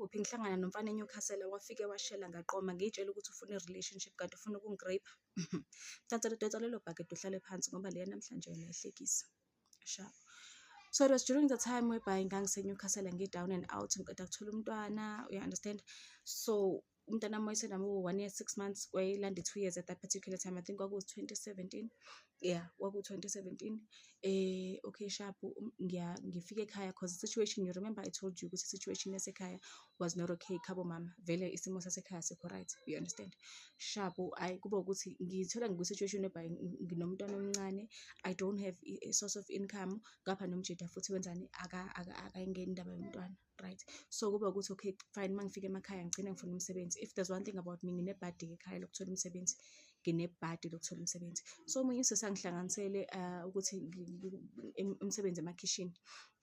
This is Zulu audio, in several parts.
kuphi ngihlangana nomfana eNewcastle wafike washela ngaqoma ngiyitshela ukuthi ufuna i-relationship kanti ufuna ukungigrapha. Donsa lelo bhakede uhlale phansi ngoba leya namhlanje yona ihlekisa. Sharp. So it was during the time whereby ngangiseNewcastle ngi-down and out ngiqeda kuthola umntwana, you understand. So umntwana wami 1 year 6 months wayelanda 2 years at that particular time. I think kwaku 2017. Yeah, kwaku 2017. Okay, sharp. Ngifike ekhaya cause the situation, you remember I told you ukuthi situation yasekhaya was not okay khabo mama. Vele isimo sasekhaya sikho right, you understand. Sharp, kuba ukuthi ngithola ngiku-situation whereby nginomntwana omncane, I don't have a source of income, ngapha nomjida futhi wenzani akayingeni indaba yomntwana, right. So kuba ukuthi okay fine, mangifika emakhaya ngigcina ngifuna umsebenzi. If there's one thing about me, nginebhadi ekhaya lokuthola umsebenzi, nginebhadi lokuthola umsebenzi. So omunye usesangihlanganisele ukuthi umsebenzi emakhishini.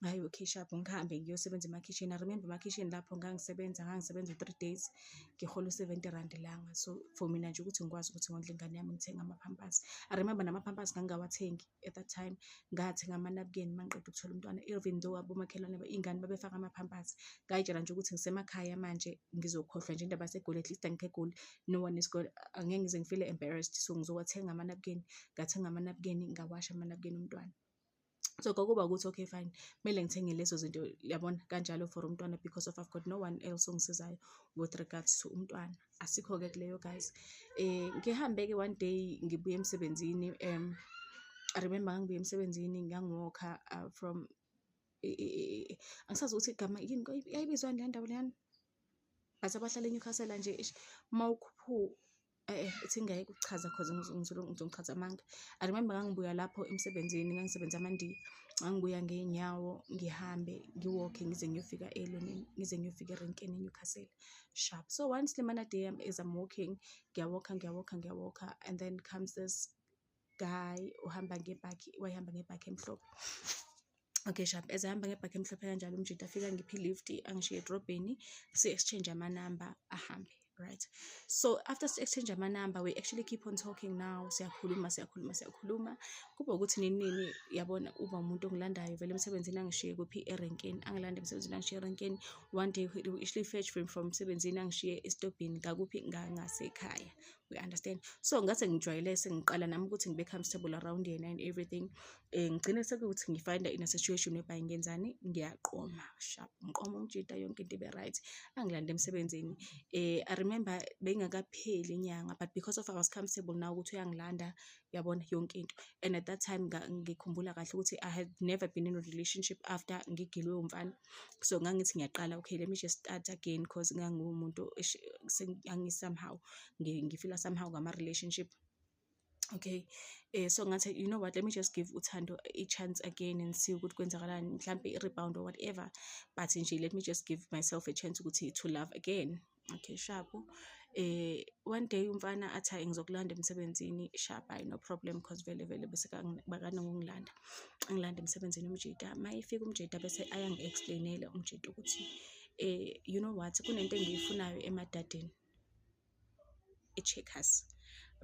Hayi, okay sharp, ngihambe ngiyosebenza emakhishini. I remember emakhishini lapho ngangisebenza 3 days ngihola 70 rand ilanga. So for mina nje ukuthi ngikwazi ukuthi ngondle ingane yami ngithenga ama-pampers. I remember nama-pampers ngangawathengi at that time, ngathenga ama-napkin mangiqeda ukuthola umntwana, even though abomakhelwane ingane babefaka ama-pampers. Ngayitshela nje ukuthi ngiseemakhaya manje ngizokhohlwa nje indaba segoli, at least angikho egoli, no one is good, angeke ngize ngifeel embarrassed. So ngizowathenga ama-napkin, ngathenga ama-napkin, ngawasha ama-napkin umntwana. So kwakuba ukuthi okay fine, kumele ngithenge lezo zinto, yabona kanjalo for umntwana, because of I've got no one else ongisizayo with regards to umntwana. Asikho-ke kuleyo guys. Ngihambe-ke one day ngibuye emsebenzini. I remember ngibuye emsebenzini ngangwalker from angisazi ukuthi igama yini yayibizwani le ndawo leyana, but abahlala eNewcastle nje mawukhuphu ithi ngeke ukuchaza cause ngizongichaza amanga. I remember ngangibuya lapho emsebenzini, ngangisebenza amandi, ngangibuya ngeenyawo ngihambe ngiwalke ngize ngiyofika elonini, ngize ngiyofika erenkeni eNewcastle. Sharp. So once lemana day as I'm walking, ngiyawalka, and then comes this guy uhamba ngebhaki, wayehamba ngebhaki emhlophe. Okay sharp, as ahamba ngebhaki emhlophe kanjalo umjida afika ngiphi lift angishiye edrobheni, si-exchange ama-number ahambe, right. So after exchange ama-number, we actually keep on talking now, siyakhuluma. Kuba ukuthi nini yabona, uba umuntu ongilandayo vele emsebenzini angishiye kuphi erenkeni, angilanda emsebenzini angishiye erenkeni. One day we actually fetch from emsebenzini angishiye estobhini ngakuphi ngasekhaya, we understand. So ngase ngijwayele sengiqala nami ukuthi ngibe comfortable around yena and everything. Ngigcine sekuthi ngifind in a situation whereby ngenzani, ngiyaqoma. Sharp, ngiqoma umjida, yonke into ibe right, angilanda emsebenzini. I remember bengakapheli inyanga, but because of I was comfortable now ukuthi uyangilanda, yabona yonke into. And at that time ngikhumbula kahle ukuthi I had never been in a relationship after ngigilwe umfana. So ngangithi ngiyaqala, okay let me just start again, because ngangumuntu somehow ngifila somehow ngama-relationship. Okay, so ngathi you know what, let me just give uThando a chance again and see ukuthi kwenzakalani, mhlambe i-rebound or whatever, but nje let me just give myself a chance ukuthi to love again. Okay, sharp. One day umfana athi ngizokulanda emsebenzini. Sharp, hayi no problem, because vele bese bakana ngongilanda, angilanda emsebenzini umjida. Mayifika umjida bese ayangi-explainela umjida ukuthi you know what, kunento engiyifunayo emadadeni, i-checkers.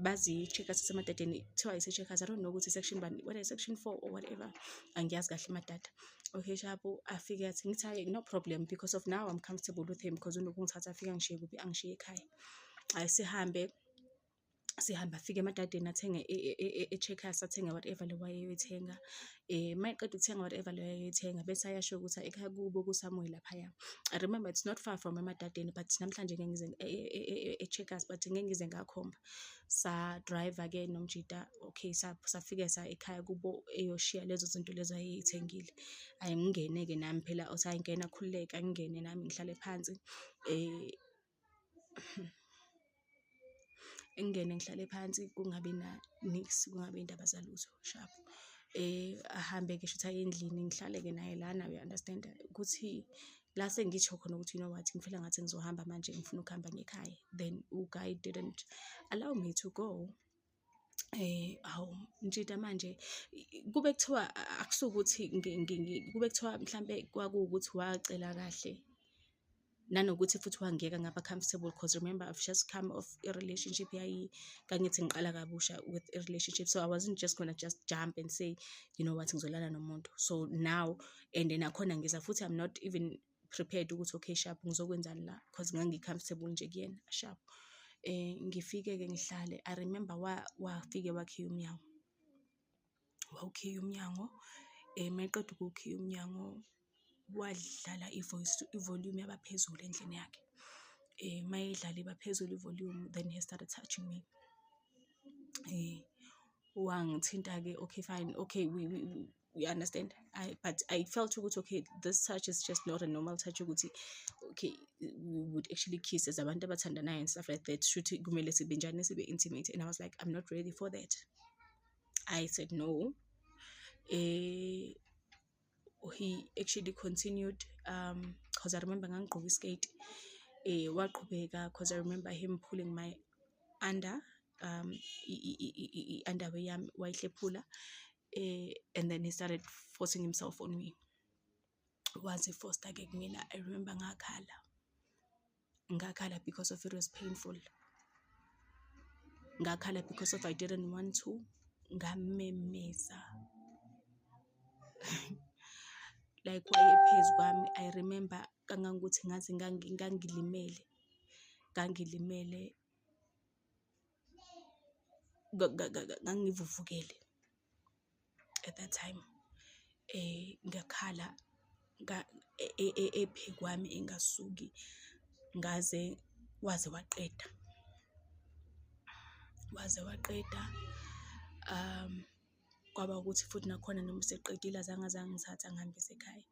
Bazi i-checkers esemadadeni kuthiwa ise-checkers, I don't know ukuthi section bani, whether section 4 or whatever, angiyazi kahle madada. Okay sharp, afike athi ngithi no problem, because of now I'm comfortable with him, because unokungithatha afika ngishiye kuphi, angishiye ekhaya. Hayi sihambe afike emadadeni athenge e-checkers, athenge whatever le wayeyoyithenga. Mayiqeda ukuthenga whatever le wayeyoyithenga bese ayasho ukuthi ekhaya kubo kuSamuel laphaya. I remember it's not far from emadadeni, but namhlanje ngeke ngize e-checkers, but ngeke ngize ngakhomba. Sa drive again nomjida, okay safika ekhaya kubo eyoshiya lezo zinto lezo ayeyithengile. Ngingene-ke nami phela osayingena khululeka, ngingene nami ngihlale phansi. Ngingene ngihlale phansi, kungabi nix, kungabi indaba zalutho. Sharp. Ahambe-ke shothi aye endlini, ngihlale-ke naye lana, we understand ukuthi la sengitsho khona ukuthi you know what, ngifela ngathi ngizohamba manje, ngifuna ukuhamba ngekhaya. Then uguy didn't allow me to go. Awu njida manje kube kuthiwa akusukuthi kube kuthiwa mhlambe kwakuwukuthi wacela kahle, nanokuthi futhi wangeka ngaba comfortable, because remember I've just come off a relationship kangithi ngiqala kabusha with a relationship. So I wasn't just gonna just jump and say you know what ngizolala nomuntu. So now and then akhona ngiza futhi I'm not even prepared ukuthi okay sharp ngizokwenzani la, because ngangi-comfortable nje kuyena sharp. Ngifike-ke ngihlale, I remember wafike wakhiya umnyango, wawukhiya umnyango. Mayeqeda ukuwukhiya umnyango, wadlala ivolume yaba phezulu endlini yakhe. Mayedlala iba phezulu ivolume, then he started touching me. Wangithinta-ke, okay fine, okay, we understand. But I felt ukuthi okay, this touch is just not a normal touch ukuthi okay we would actually kiss as abantu abathandanayo and stuff like that. Shuthi kumele sibe njani, sibe intimate. And I was like, I'm not ready for that. I said no. He actually continued, because I remember ngangigqoke iskate. Waqhubeka, because I remember him pulling my underwear yami wayihlephula. And then he started forcing himself on me. Once he forced again kumina, I remember ngakhala because of it was painful. Ngakhala because of I didn't want to. Ngamemeza. Like wayephezu kwami, I remember kangangokuthi ngazi ngangilimele ngangivuvukele at that time. Ngakhala ephe kwami engasuki, ngaze waze waqeda. Kwaba ukuthi futhi nakhona noma seqedile azange ngithatha ngihambise ekhaya.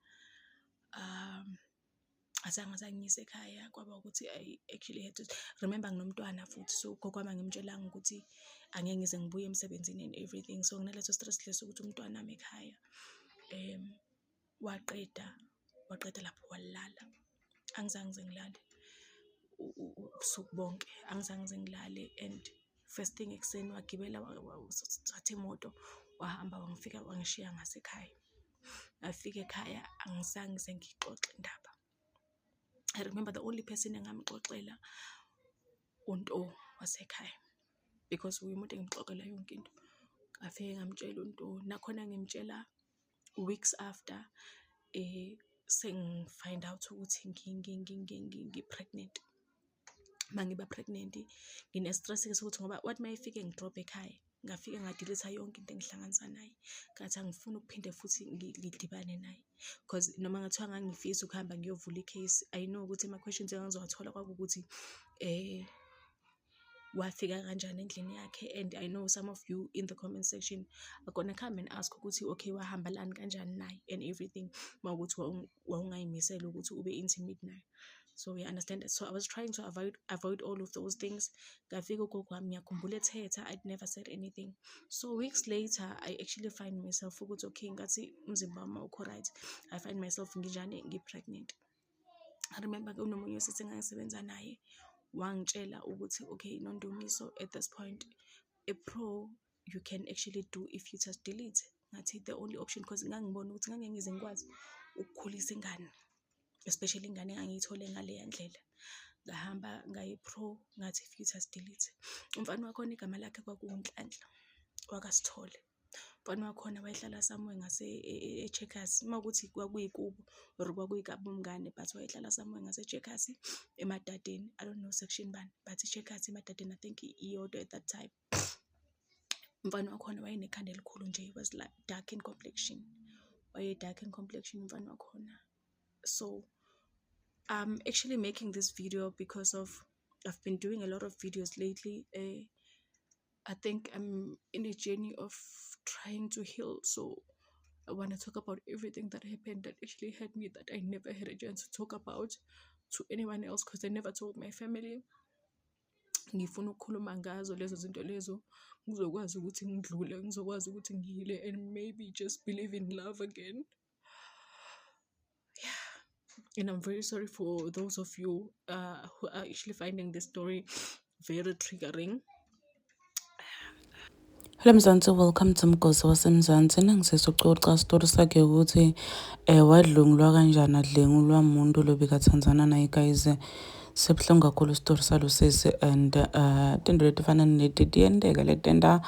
Azange ngiyise ekhaya. Kwaba ukuthi I actually had to remember nginomntwana futhi, so gogo wami ngimtshelanga ukuthi angeke ngize ngibuye emsebenzini and everything, so nginaleso stress leso ukuthi umntwana wami ekhaya. Waqeda lapho walala. Angizange ngize ngilale ubusuku bonke, angizange ngize ngilale. And first thing ekuseni wagibela wathatha imoto wahamba wangifika wangishiya ngasekhaya. Ngafika ekhaya angizange ngize ngixoxe indaba. I remember the only person engamxoxela uNto wasekhaya, because umuntu engimxoxela yonke into. Ngafike ngamtshela uNto, nakhona ngimtshela weeks after sengifind out ukuthi ngi-pregnant. Mangiba pregnant ngine stress ukuthi ngoba wathi mayifike ngidrop ekhaya, ngafike ngadelete yonke into engihlanganisa naye. Ngathi angifuni ukuphinde futhi ngidibane naye, because noma ngathiwa ngangifisa ukuhamba ngiyovula icase, I know ukuthi ama questions engizowathola kwakuthi wafika kanjani endlini yakhe. And I know some of you in the comment section are gonna come and ask ukuthi okay wahamba lani kanjani naye and everything, mawukuthi wawungayimisela ukuthi ube intimate naye. So we understand that. So I was trying to avoid all of those things. Ngafika ugogo wami ngiyakhumbula ethetha, I'd never said anything. So weeks later I actually find myself ukuthi okay ngathi umzimba wami awukho right. I find myself nginjani ngi-pregnant. I remember kunomunye usisi engangisebenza naye wangitshela ukuthi okay Nondumiso, at this point a pro you can actually do if you just delete. Ngathi the only option, because ngangibona ukuthi ngeke ngize ngikwazi ukukhulisa ingane, especially ingane engangiyithole ngaleya ndlela. Ngahamba ngayi-pro, ngathi if you just delete. Umfana wakhona igama lakhe kwakuNhlanhla wakasithole. Umfana wakhona wayehlala somewhere ngase eCheckers, mawukuthi kwakuyikubo or kwakuyikabo umngane, but wayehlala somewhere ngase eCheckers eMadadeni. I don't know section bani, but eCheckers eMadadeni I think iyodwa at that time. Umfana wakhona wayenekhanda elikhulu nje, was like dark in complexion. Dark in complexion umfana wakhona. So I'm actually making this video because I've been doing a lot of videos lately. I think I'm in a journey of trying to heal, so I want to talk about everything that happened that actually hurt me, that I never had a chance to talk about to anyone else, because I never told my family. Ngifuna ukukhuluma ngazo lezo zinto lezo, ngizokwazi ukuthi ngidlule, ngizokwazi ukuthi ngihile, and maybe just believe in love again. And I'm very sorry for those of you who are actually finding this story very triggering. Hello Mzansi, welcome to Mgosi waseMzansi. Nangisizoxoxa story sakhe ukuthi wadlungulwa kanjani adlengulwa umuntu lo bekaThanzania naye guys. Sebuhlungu kakhulu story salo sisi, and tinto letifana neti tiyendeka letenda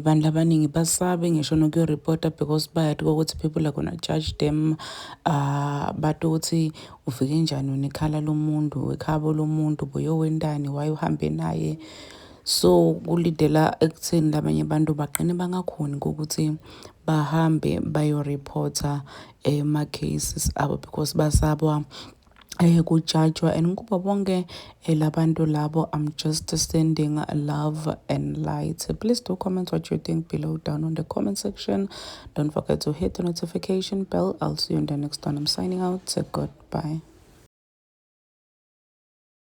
bantu abaningi basabe ngisho nokuyoripota because bayati ukuthi people are gonna judge them. Bathi ukuthi ufike njani unekhala lomuntu, ekhabo lomuntu, buyowendani, why uhambe naye. So kulidela ekutheni labanye abantu baqine bangakhoni ukuthi bahambe bayoreporta ama-cases abo because basaba kujudgwa. And kubo bonke labantu labo, I'm just sending love and light. Please do comment what you think below down on the comment section. Don't forget to hit the notification bell. I'll see you in the next one. I'm signing out. Say goodbye.